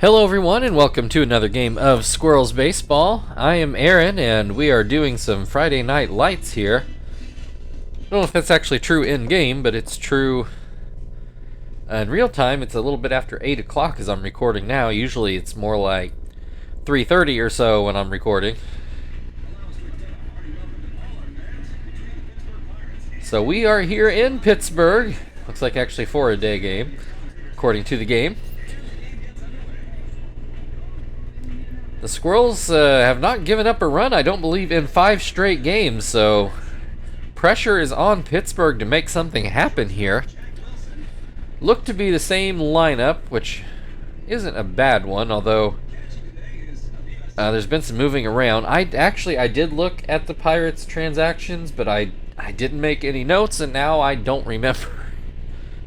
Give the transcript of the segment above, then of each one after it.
Hello everyone and welcome to another game of Squirrels Baseball. I am Aaron and we are doing some Friday Night Lights here. I don't know if that's actually true in-game, but it's true in real time. It's a little bit after 8 o'clock as I'm recording now. Usually it's more like 3:30 or so when I'm recording. So we are here in Pittsburgh. Looks like actually for a day game, according to the game. The Squirrels have not given up a run, I don't believe, in 5 straight games, so pressure is on Pittsburgh to make something happen here. Look to be the same lineup, which isn't a bad one, although there's been some moving around. I did look at the Pirates transactions, but I didn't make any notes, and now I don't remember,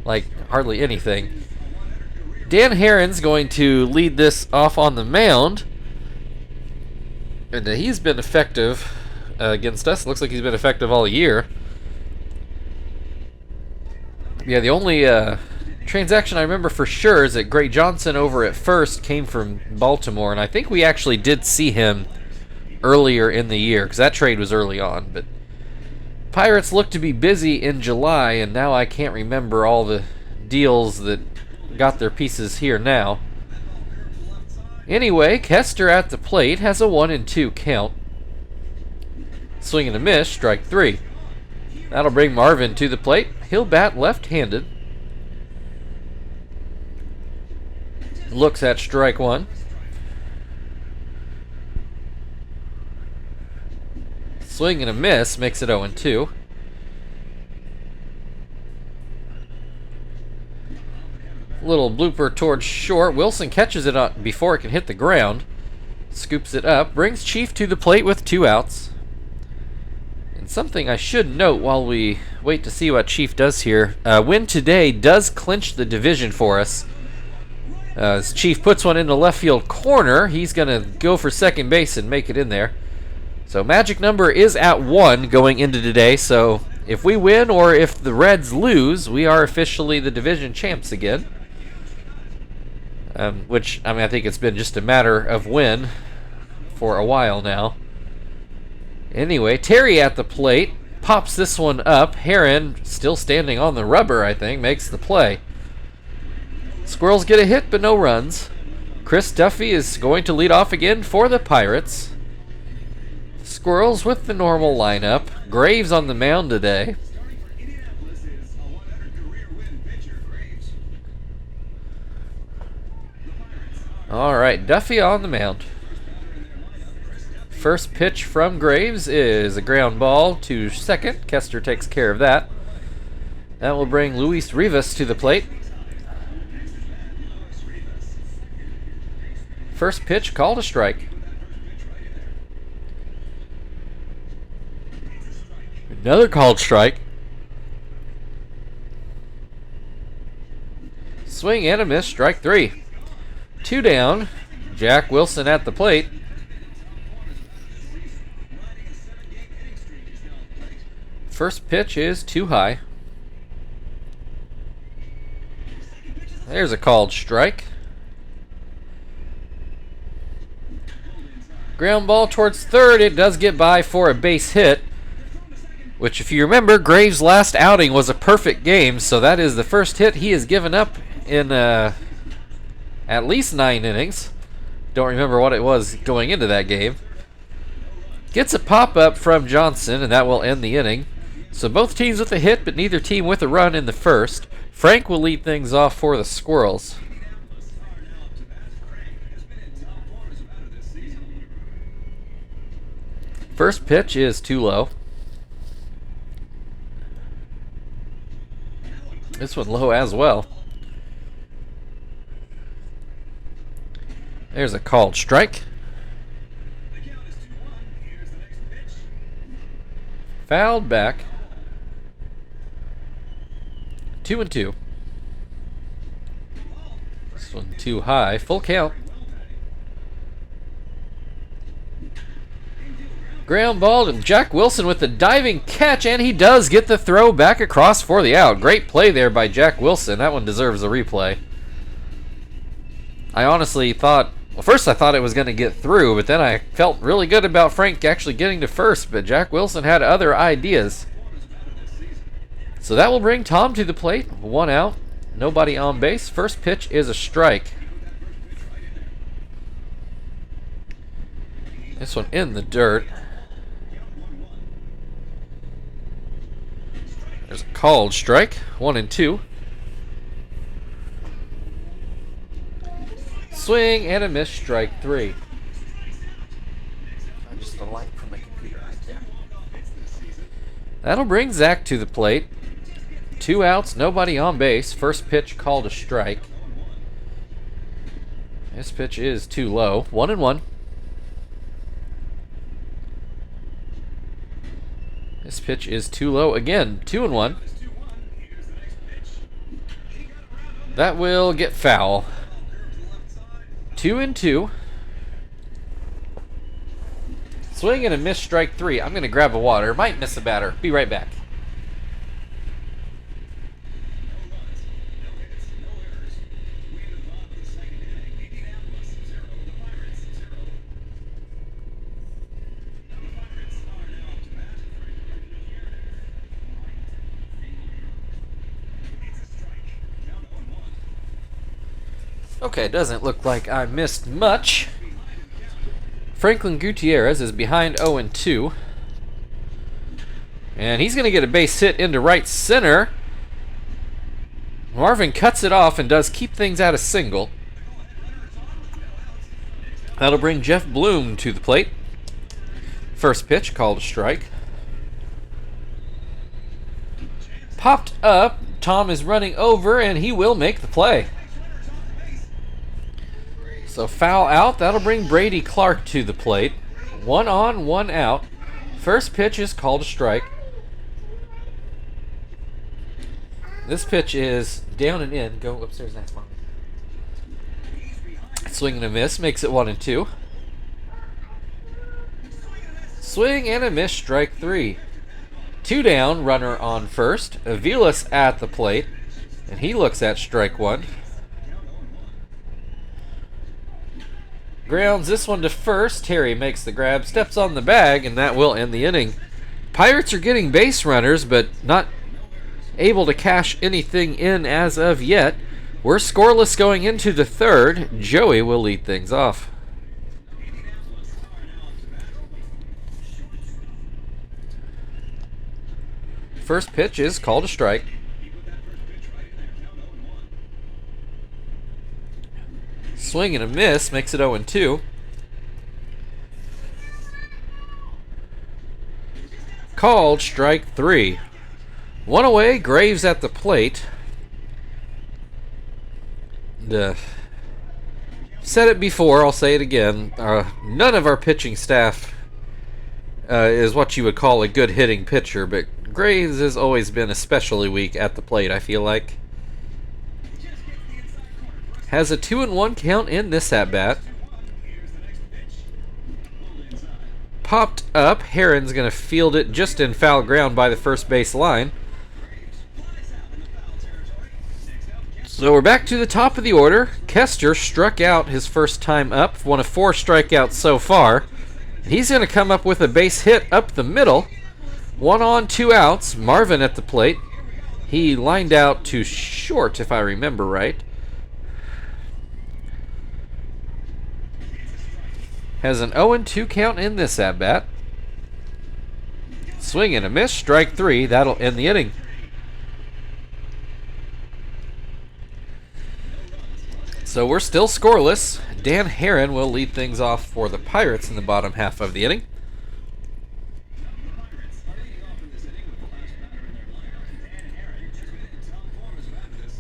like, hardly anything. Dan Herron's going to lead this off on the mound. And he's been effective against us. Looks like he's been effective all year. Yeah, the only transaction I remember for sure is that Gray Johnson over at first came from Baltimore, and I think we actually did see him earlier in the year, because that trade was early on. But Pirates look to be busy in July, and now I can't remember all the deals that got their pieces here now. Anyway, Kester at the plate has a 1-2 count. Swing and a miss, strike 3. That'll bring Marvin to the plate. He'll bat left-handed. Looks at strike 1. Swing and a miss makes it 0-2. Little blooper towards short. Wilson catches it before it can hit the ground. Scoops it up. Brings Chief to the plate with 2 outs. And something I should note while we wait to see what Chief does here. Win today does clinch the division for us. As Chief puts one in the left field corner, he's going to go for second base and make it in there. So magic number is at 1 going into today. So if we win or if the Reds lose, we are officially the division champs again. Which, I mean, I think it's been just a matter of when for a while now. Anyway, Terry at the plate pops this one up. Herron, still standing on the rubber, I think, makes the play. Squirrels get a hit, but no runs. Chris Duffy is going to lead off again for the Pirates. Squirrels with the normal lineup. Graves on the mound today. Alright, Duffy on the mound. First pitch from Graves is a ground ball to second. Kester takes care of that. That will bring Luis Rivas to the plate. First pitch called a strike. Another called strike. Swing and a miss, strike 3. 2 down. Jack Wilson at the plate. First pitch is too high. There's a called strike. Ground ball towards third. It does get by for a base hit, which, if you remember, Graves' last outing was a perfect game, so that is the first hit he has given up in at least 9 innings. Don't remember what it was going into that game. Gets a pop-up from Johnson, and that will end the inning. So both teams with a hit, but neither team with a run in the first. Frank will lead things off for the Squirrels. First pitch is too low. This one low as well. There's a called strike. Fouled back. 2-2. This one too high. Full count. Ground ball to Jack Wilson with the diving catch, and he does get the throw back across for the out. Great play there by Jack Wilson. That one deserves a replay. I honestly thought, well, first I thought it was going to get through, but then I felt really good about Frank actually getting to first, but Jack Wilson had other ideas. So that will bring Tom to the plate. 1 out, nobody on base. First pitch is a strike. This one in the dirt. There's a called strike. 1-2. Swing and a miss, strike 3. Just a light from my computer right there. That'll bring Zach to the plate. 2 outs, nobody on base. First pitch called a strike. This pitch is too low. 1-1. This pitch is too low again. 2-1. That will get foul. 2-2. Swing and a miss, strike 3. I'm going to grab a water. Might miss a batter. Be right back. Okay, it doesn't look like I missed much. Franklin Gutierrez is behind 0-2. And he's going to get a base hit into right center. Marvin cuts it off and does keep things at a single. That'll bring Jeff Bloom to the plate. First pitch called a strike. Popped up. Tom is running over and he will make the play. So foul out. That'll bring Brady Clark to the plate. 1 on, 1 out. First pitch is called a strike. This pitch is down and in. Go upstairs and ask Mom. Swing and a miss. Makes it 1-2. Swing and a miss. Strike 3. 2 down. Runner on first. Avilas at the plate. And he looks at strike 1. Grounds this one to first. Terry makes the grab, steps on the bag, and that will end the inning. Pirates are getting base runners, but not able to cash anything in as of yet. We're scoreless going into the third. Joey will lead things off. First pitch is called a strike. Swing and a miss, makes it 0-2. Called strike 3. 1 away, Graves at the plate. Said it before, I'll say it again. None of our pitching staff is what you would call a good hitting pitcher, but Graves has always been especially weak at the plate, I feel like. Has a 2-1 count in this at-bat. Popped up. Heron's going to field it just in foul ground by the first base line. So we're back to the top of the order. Kester struck out his first time up. One of 4 strikeouts so far. He's going to come up with a base hit up the middle. 1 on, 2 outs. Marvin at the plate. He lined out to short, if I remember right. Has an 0-2 count in this at-bat. Swing and a miss, strike 3. That'll end the inning. So we're still scoreless. Dan Heron will lead things off for the Pirates in the bottom half of the inning.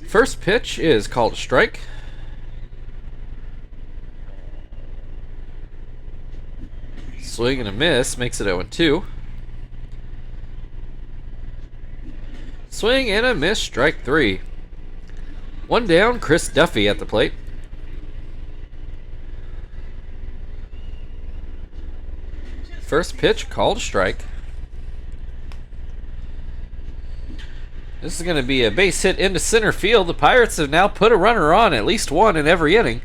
First pitch is called a strike. Swing and a miss, makes it 0-2. Swing and a miss, strike 3. 1 down, Chris Duffy at the plate. First pitch called a strike. This is going to be a base hit into center field. The Pirates have now put a runner on, at least one in every inning.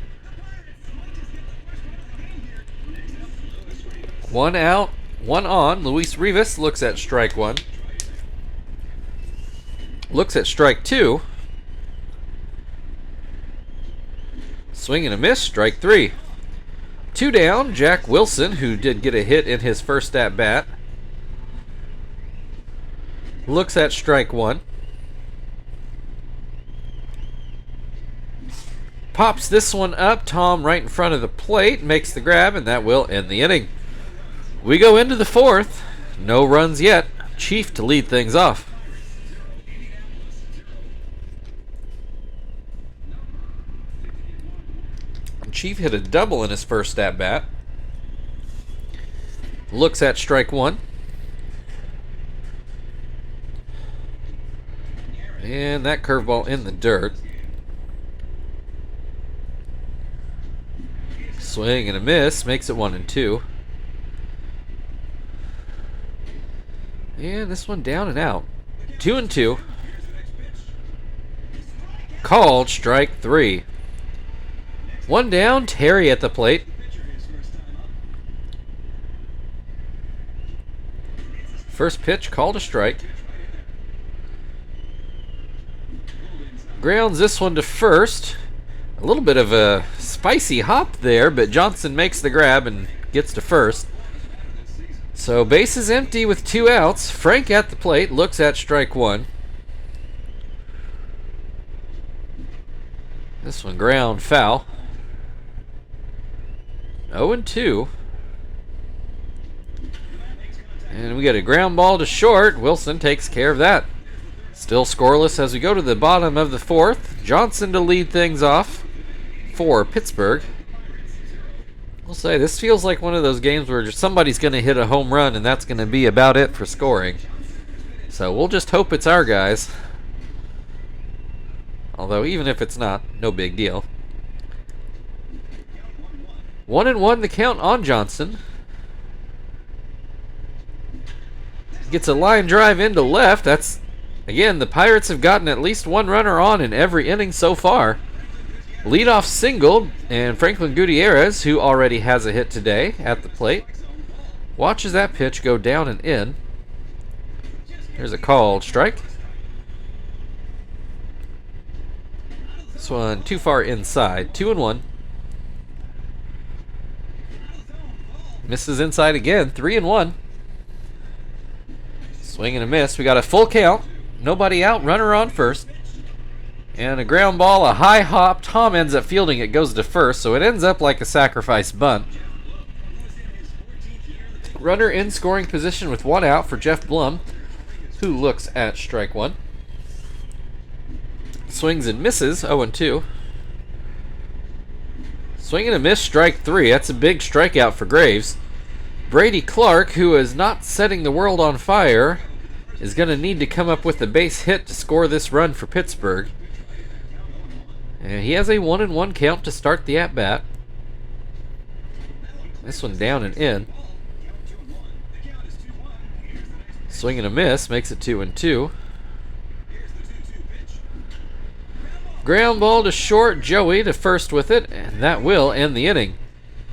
1 out, 1 on. Luis Rivas looks at strike 1. Looks at strike 2. Swing and a miss, strike 3. 2 down, Jack Wilson, who did get a hit in his first at bat. Looks at strike 1. Pops this one up. Tom right in front of the plate makes the grab, and that will end the inning. We go into the 4th. No runs yet. Chief to lead things off. Chief hit a double in his first at bat. Looks at strike 1. And that curveball in the dirt. Swing and a miss, makes it 1-2. And this one down and out. 2-2. Called strike 3. 1 down, Terry at the plate. First pitch called a strike. Grounds this one to first. A little bit of a spicy hop there, but Johnson makes the grab and gets to first. So base is empty with 2 outs. Frank at the plate looks at strike 1. This one ground foul. 0-2. And we got a ground ball to short. Wilson takes care of that. Still scoreless as we go to the bottom of the 4th. Johnson to lead things off for Pittsburgh. I'll say this feels like one of those games where somebody's going to hit a home run and that's going to be about it for scoring. So we'll just hope it's our guys. Although even if it's not, no big deal. 1-1 the count on Johnson. Gets a line drive into left. That's, again, the Pirates have gotten at least 1 runner on in every inning so far. Leadoff single, and Franklin Gutierrez, who already has a hit today at the plate, watches that pitch go down and in. Here's a called strike. This one too far inside. 2-1. Misses inside again. 3-1. Swing and a miss. We got a full count. Nobody out. Runner on first. And a ground ball, a high hop. Tom ends up fielding it, goes to first, so it ends up like a sacrifice bunt. Runner in scoring position with 1 out for Jeff Blum, who looks at strike 1. Swings and misses, 0-2. Swing and a miss, strike 3. That's a big strikeout for Graves. Brady Clark, who is not setting the world on fire, is going to need to come up with a base hit to score this run for Pittsburgh. And he has a 1-1 count to start the at-bat. This one down and in. Swing and a miss, makes it 2-2. Ground ball to short, Joey to first with it, and that will end the inning.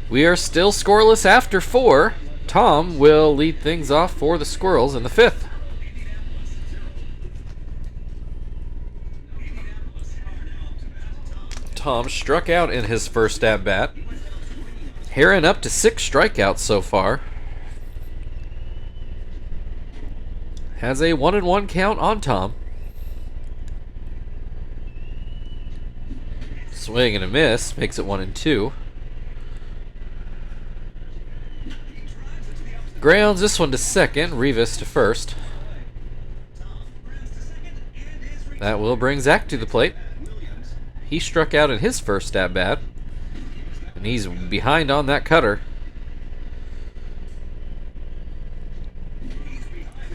We are still scoreless after 4. Tom will lead things off for the Squirrels in the 5th. Tom struck out in his first at-bat. Heron up to 6 strikeouts so far. Has a 1-1 count on Tom. Swing and a miss, makes it 1-2. Grounds this one to second, Rivas to first. That will bring Zach to the plate. He struck out in his first at-bat, and he's behind on that cutter.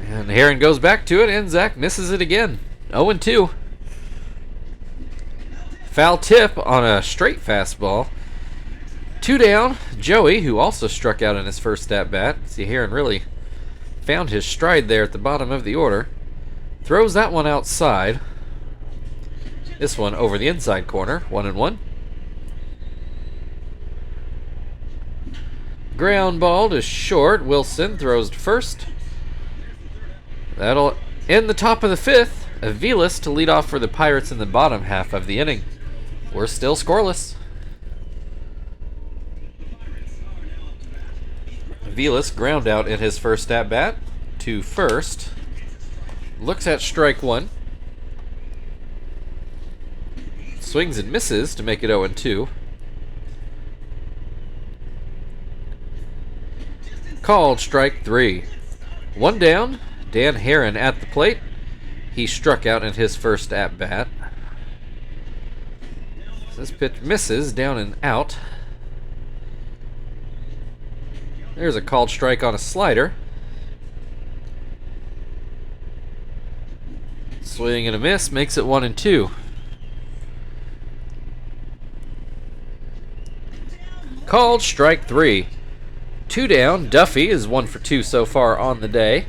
And Heron goes back to it, and Zach misses it again. 0-2. Foul tip on a straight fastball. 2 down, Joey, who also struck out in his first at-bat. See, Heron really found his stride there at the bottom of the order. Throws that one outside. This one over the inside corner, 1-1. Ground ball to short. Wilson throws to first. That'll end the top of the fifth. Aviles to lead off for the Pirates in the bottom half of the inning. We're still scoreless. Aviles ground out in his first at bat to first. Looks at strike one. Swings and misses to make it 0-2. Called strike three. One down. Dan Herron at the plate. He struck out in his first at bat. This pitch misses, down and out. There's a called strike on a slider. Swing and a miss makes it 1-2. Called strike three. Two down. Duffy is 1 for 2 so far on the day.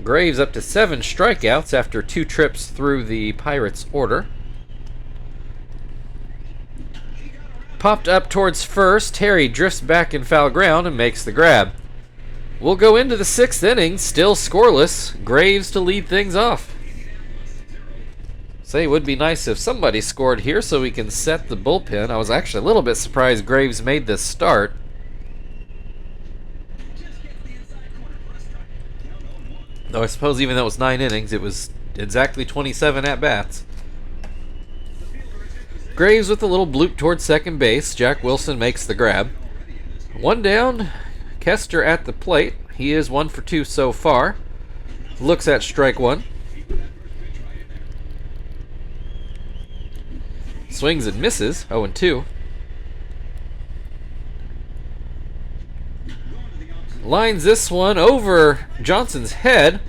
Graves up to 7 strikeouts after 2 trips through the Pirates' order. Popped up towards first. Terry drifts back in foul ground and makes the grab. We'll go into the 6th inning, still scoreless. Graves to lead things off. Say it would be nice if somebody scored here so we can set the bullpen. I was actually a little bit surprised Graves made this start. Though I suppose even though it was 9 innings, it was exactly 27 at-bats. Graves with a little bloop towards second base. Jack Wilson makes the grab. One down. Kester at the plate. He is 1 for 2 so far. Looks at strike one. Swings and misses. 0-2. Lines this one over Johnson's head.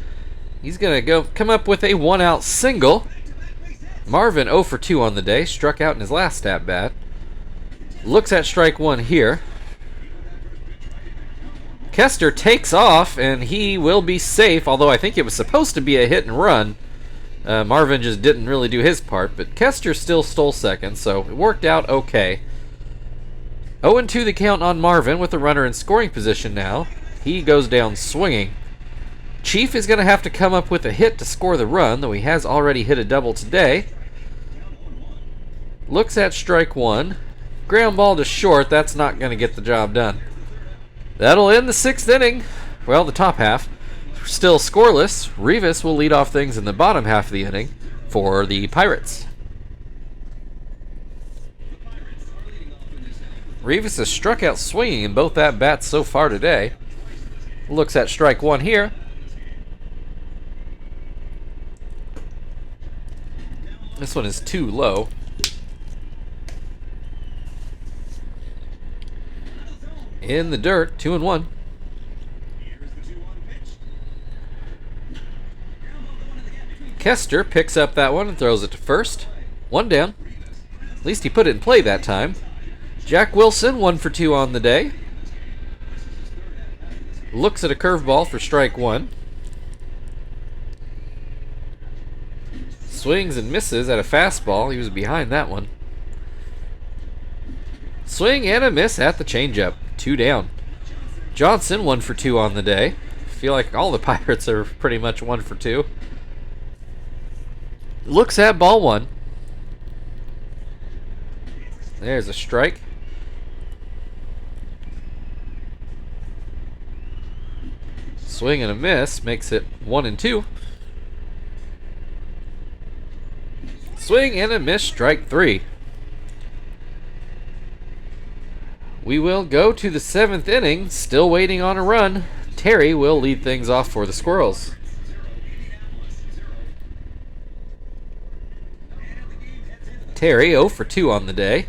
He's going to come up with a 1-out single. Marvin 0 for 2 on the day. Struck out in his last at-bat. Looks at strike one here. Kester takes off, and he will be safe, although I think it was supposed to be a hit and run. Marvin just didn't really do his part, but Kester still stole second, so it worked out okay. 0-2 the count on Marvin with a runner in scoring position now. He goes down swinging. Chief is going to have to come up with a hit to score the run, though he has already hit a double today. Looks at strike one. Ground ball to short. That's not going to get the job done. That'll end the 6th inning. Well, the top half. Still scoreless. Rivas will lead off things in the bottom half of the inning for the Pirates. Rivas has struck out swinging in both at-bats so far today. Looks at strike one here. This one is too low. In the dirt, 2-1. Kester picks up that one and throws it to first. One down. At least he put it in play that time. Jack Wilson, 1 for 2 on the day. Looks at a curveball for strike one. Swings and misses at a fastball. He was behind that one. Swing and a miss at the changeup. 2 down. Johnson, 1 for 2 on the day. I feel like all the Pirates are pretty much 1 for 2. Looks at ball one. There's a strike. Swing and a miss makes it 1-2. Swing and a miss, strike three. We will go to the 7th inning, still waiting on a run. Terry will lead things off for the Squirrels. Terry 0 for 2 on the day.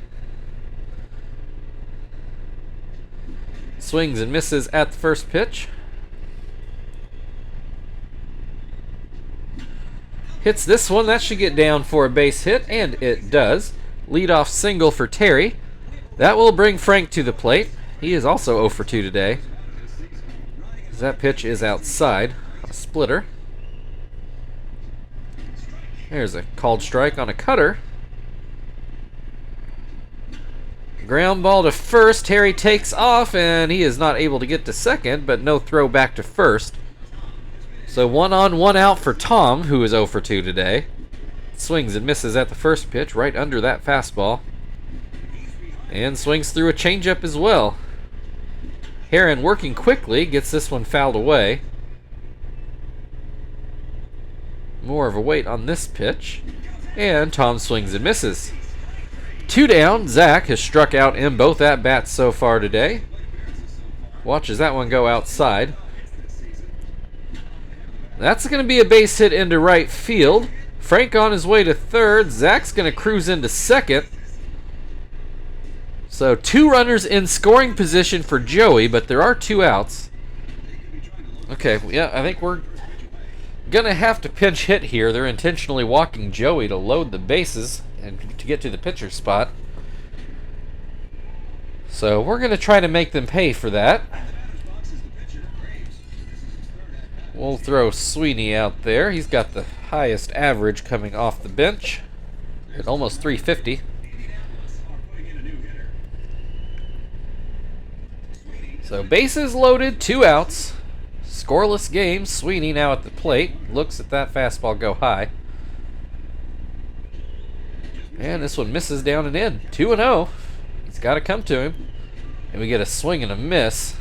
Swings and misses at the first pitch. Hits this one. That should get down for a base hit, and it does. Leadoff single for Terry. That will bring Frank to the plate. He is also 0 for 2 today. That pitch is outside. A splitter. There's a called strike on a cutter. Ground ball to first. Harry takes off, and he is not able to get to second, but no throw back to first. So 1 on, 1 out for Tom, who is 0 for 2 today. Swings and misses at the first pitch, right under that fastball. And swings through a changeup as well. Heron working quickly, gets this one fouled away. More of a wait on this pitch. And Tom swings and misses. 2 down. Zach has struck out in both at-bats so far today. Watches that one go outside. That's going to be a base hit into right field. Frank on his way to third. Zach's going to cruise into second. So 2 runners in scoring position for Joey, but there are 2 outs. Okay, yeah, I think we're going to have to pinch hit here. They're intentionally walking Joey to load the bases and to get to the pitcher spot. So we're going to try to make them pay for that. We'll throw Sweeney out there. He's got the highest average coming off the bench at almost 350. So bases loaded, 2 outs. Scoreless game. Sweeney now at the plate. Looks at that fastball go high. And this one misses down and in. 2-0. He's got to come to him. And we get a swing and a miss.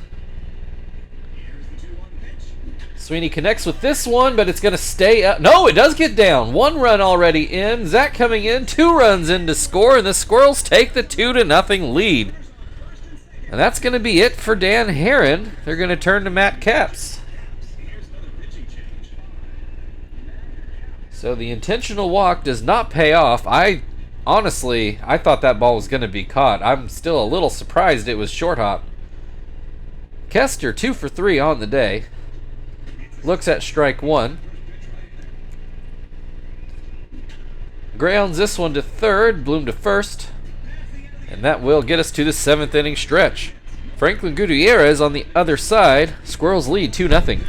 Sweeney connects with this one, but it's going to stay up. No, it does get down. 1 run already in. Zach coming in. 2 runs in to score, and the Squirrels take the 2-0 lead. And that's going to be it for Dan Heron. They're going to turn to Matt Capps. So the intentional walk does not pay off. Honestly, I thought that ball was going to be caught. I'm still a little surprised it was short hop. Kester 2 for 3 on the day. Looks at strike 1. Grounds this one to third. Bloom to first. And that will get us to the 7th inning stretch. Franklin Gutierrez on the other side. Squirrels lead 2-0.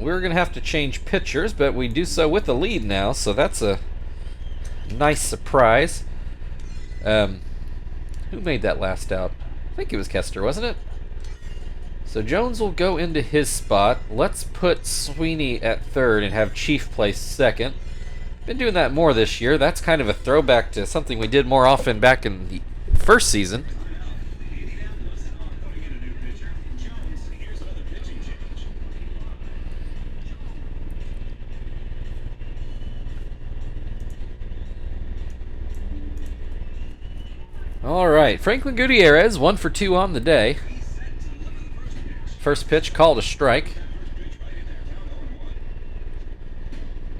We're going to have to change pitchers, but we do so with the lead now, so that's a nice surprise. Who made that last out? I think it was Kester, wasn't it? So Jones will go into his spot. Let's put Sweeney at third and have Chief play second. Been doing that more this year. That's kind of a throwback to something we did more often back in the first season. Alright, Franklin Gutierrez, 1 for 2 on the day. First pitch, called a strike.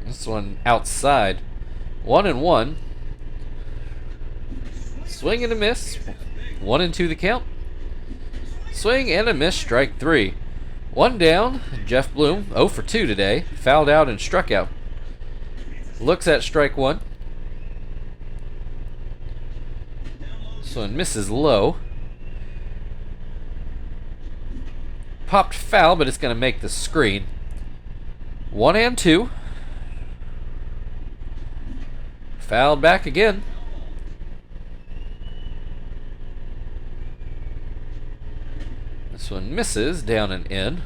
This one outside. 1-1. Swing and a miss. 1-2 the count. Swing and a miss, strike 3. 1 down, Jeff Bloom, 0 for 2 today. Fouled out and struck out. Looks at strike 1. This one misses low. Popped foul, but it's going to make the screen. 1-2. Fouled back again. This one misses down and in.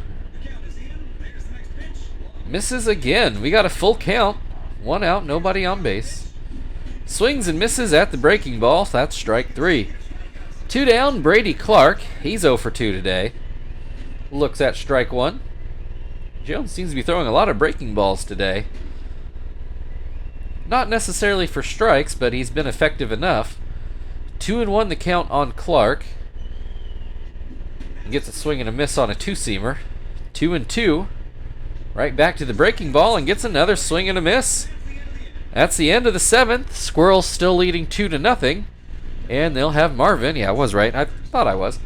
Misses again. We got a full count. 1 out, nobody on base. Swings and misses at the breaking ball. That's strike 3. 2 down, Brady Clark. He's 0 for 2 today. Looks at strike 1. Jones seems to be throwing a lot of breaking balls today. Not necessarily for strikes, but he's been effective enough. 2-1 the count on Clark. Gets a swing and a miss on a 2-seamer. 2-2. Right back to the breaking ball and gets another swing and a miss. That's the end of the 7th. Squirrels still leading 2-0. And they'll have Marvin. Yeah, I was right. I thought I was.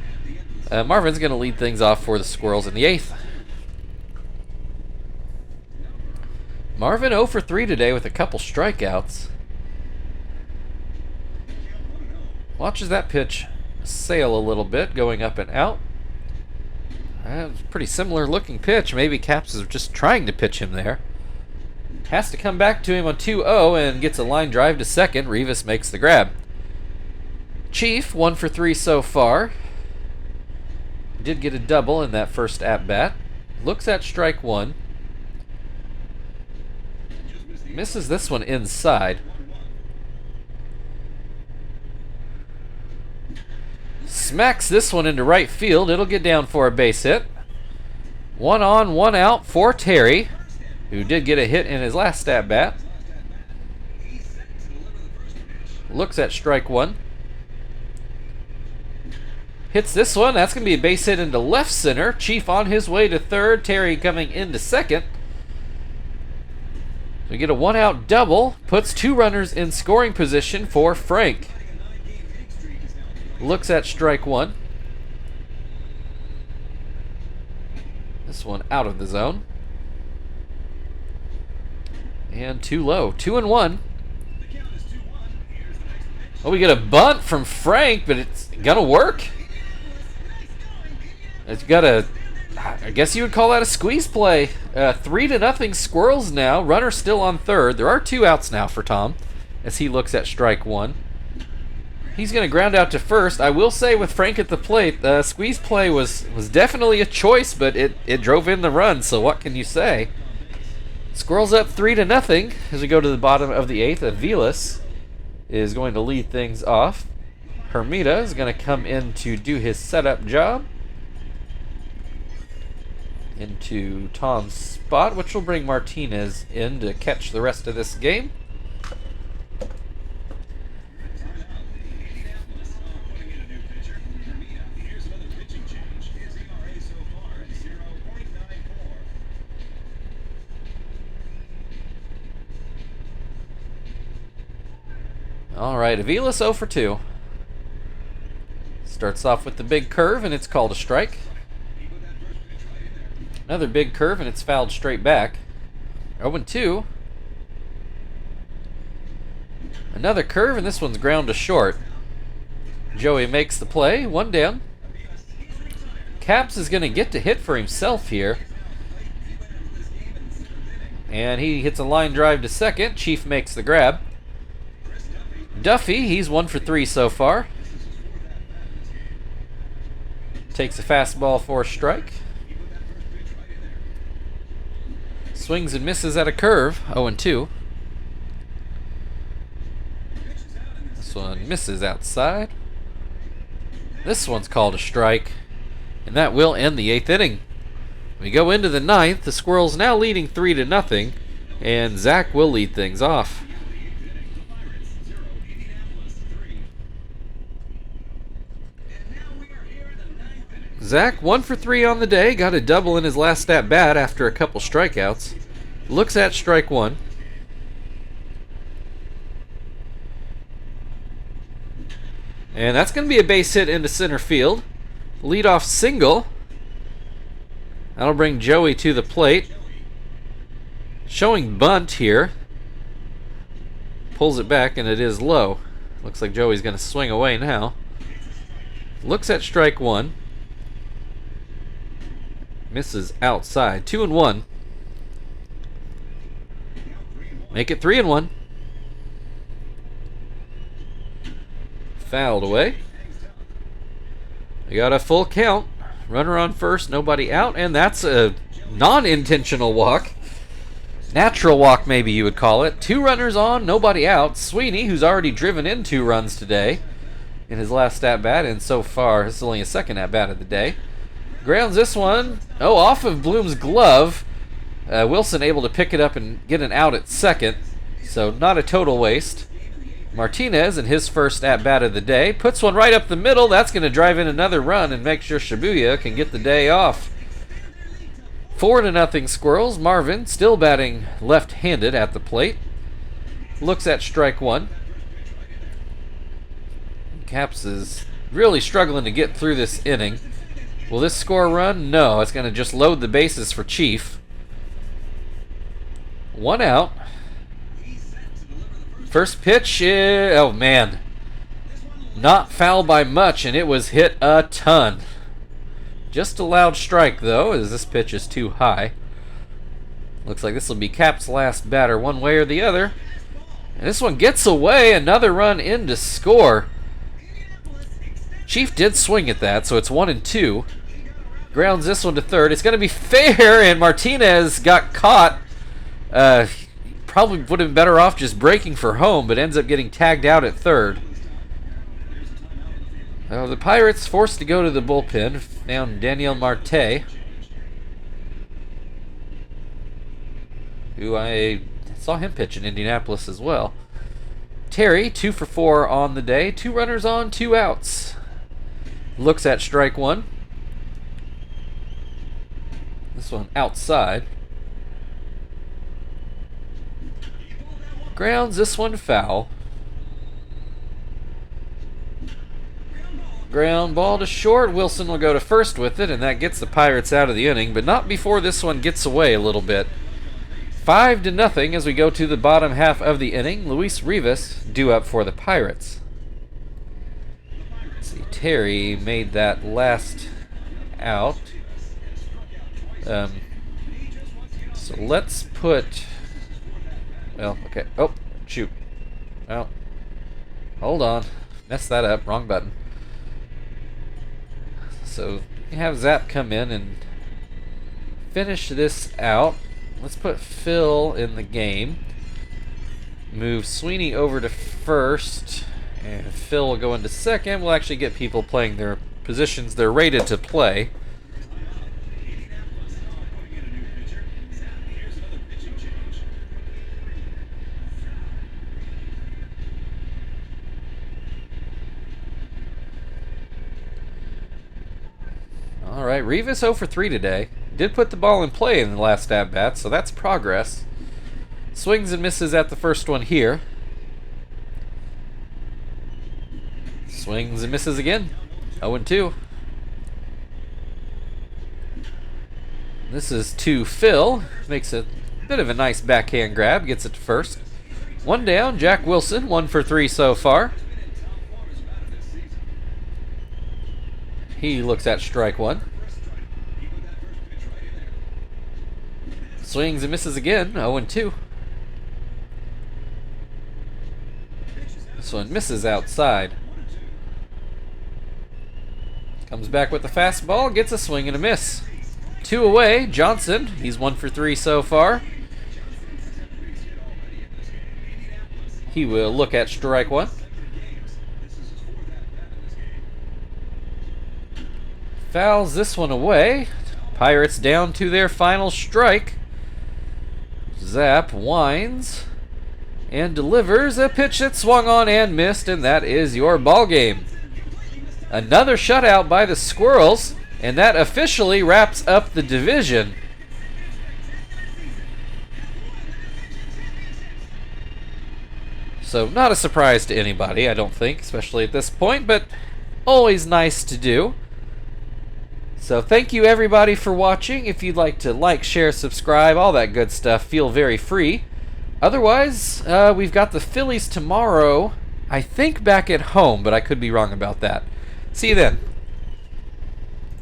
Marvin's going to lead things off for the Squirrels in the 8th. Marvin 0 for 3 today with a couple strikeouts. Watches that pitch sail a little bit, going up and out. It's a pretty similar looking pitch. Maybe Caps is just trying to pitch him there. Has to come back to him on 2-0 and gets a line drive to second. Rivas makes the grab. Chief 1 for 3 so far. Did get a double in that first at-bat. Looks at strike 1. Misses this one inside. Smacks this one into right field. It'll get down for a base hit. 1 on, 1 out for Terry, who did get a hit in his last at-bat. Looks at strike 1. Hits this one. That's going to be a base hit into left center. Chief on his way to third. Terry coming into second. We get a 1-out double. Puts 2 runners in scoring position for Frank. Looks at strike 1. This one out of the zone. And too low. 2-1. Oh, we get a bunt from Frank, but it's gonna work. It's got a, I guess you would call that a squeeze play. 3-0 Squirrels now. Runner still on third. There are 2 outs now for Tom as he looks at strike 1. He's going to ground out to first. I will say with Frank at the plate, squeeze play was definitely a choice, but it drove in the run, so what can you say? Squirrels up 3-0 as we go to the bottom of the 8th. Aviles is going to lead things off. Hermida is going to come in to do his setup job into Tom's spot, which will bring Martinez in to catch the rest of this game. All right, Aviles 0 for 2. Starts off with the big curve, and it's called a strike. Another big curve, and it's fouled straight back. 0-2. Another curve, and this one's ground to short. Joey makes the play. 1 down. Caps is going to get to hit for himself here. And he hits a line drive to second. Chief makes the grab. Duffy, he's 1 for 3 so far. Takes a fastball for a strike. Swings and misses at a curve. 0-2. This one misses outside. This one's called a strike. And that will end the 8th inning. We go into the 9th. The Squirrels now leading 3-0. And Zach will lead things off. Zach 1 for 3 on the day. Got a double in his last at-bat after a couple strikeouts. Looks at strike 1. And that's going to be a base hit into center field. Leadoff single. That'll bring Joey to the plate. Showing bunt here. Pulls it back, and it is low. Looks like Joey's going to swing away now. Looks at strike 1. Misses outside. 2-1. Make it 3-1. Fouled away. We got a full count. Runner on first, nobody out, and that's a non-intentional walk. Natural walk, maybe you would call it. 2 runners on, nobody out. Sweeney, who's already driven in 2 runs today in his last at-bat, and so far, this is only his second at-bat of the day. Grounds this one, off of Bloom's glove. Wilson able to pick it up and get an out at second, so not a total waste. Martinez, in his first at-bat of the day, puts one right up the middle. That's going to drive in another run and make sure Shibuya can get the day off. 4-0 Squirrels. Marvin still batting left-handed at the plate. Looks at strike one. Caps is really struggling to get through this inning. Will this score a run? No, it's going to just load the bases for Chief. 1 out. First pitch, oh man. Not foul by much, and it was hit a ton. Just a loud strike, though, as this pitch is too high. Looks like this will be Cap's last batter one way or the other. And this one gets away, another run in to score. Chief did swing at that, so it's 1-2. Grounds this one to third. It's going to be fair, and Martinez got caught. Probably would have been better off just breaking for home, but ends up getting tagged out at third. The Pirates forced to go to the bullpen. Found Daniel Marte, who I saw him pitch in Indianapolis as well. Terry, 2 for 4 on the day. 2 runners on, 2 outs. Looks at strike one. This one outside. Grounds this one foul. Ground ball to short. Wilson will go to first with it, and that gets the Pirates out of the inning, but not before this one gets away a little bit. 5-0 as we go to the bottom half of the inning. Luis Rivas due up for the Pirates. Let's see, Terry made that last out. So let's put... Well, okay. Oh, shoot. Well, hold on. Messed that up. Wrong button. So you have Zap come in and finish this out. Let's put Phil in the game. Move Sweeney over to first, and Phil will go into second. We'll actually get people playing their positions they're rated to play. Alright, Rivas 0 for 3 today. Did put the ball in play in the last at-bat, so that's progress. Swings and misses at the first one here. Swings and misses again. 0-2. This is to Phil. Makes a bit of a nice backhand grab. Gets it to first. 1 down. Jack Wilson, 1 for 3 so far. He looks at strike one. Swings and misses again. 0-2. This one misses outside. Comes back with the fastball. Gets a swing and a miss. 2 away. Johnson. He's 1 for 3 so far. He will look at strike one. Fouls this one away. Pirates down to their final strike. Zap winds and delivers a pitch that swung on and missed, and that is your ball game. Another shutout by the Squirrels, and that officially wraps up the division. So not a surprise to anybody, I don't think, especially at this point, but always nice to do. So thank you everybody for watching. If you'd like to like, share, subscribe, all that good stuff, feel very free. Otherwise, we've got the Phillies tomorrow, I think back at home, but I could be wrong about that. See you then.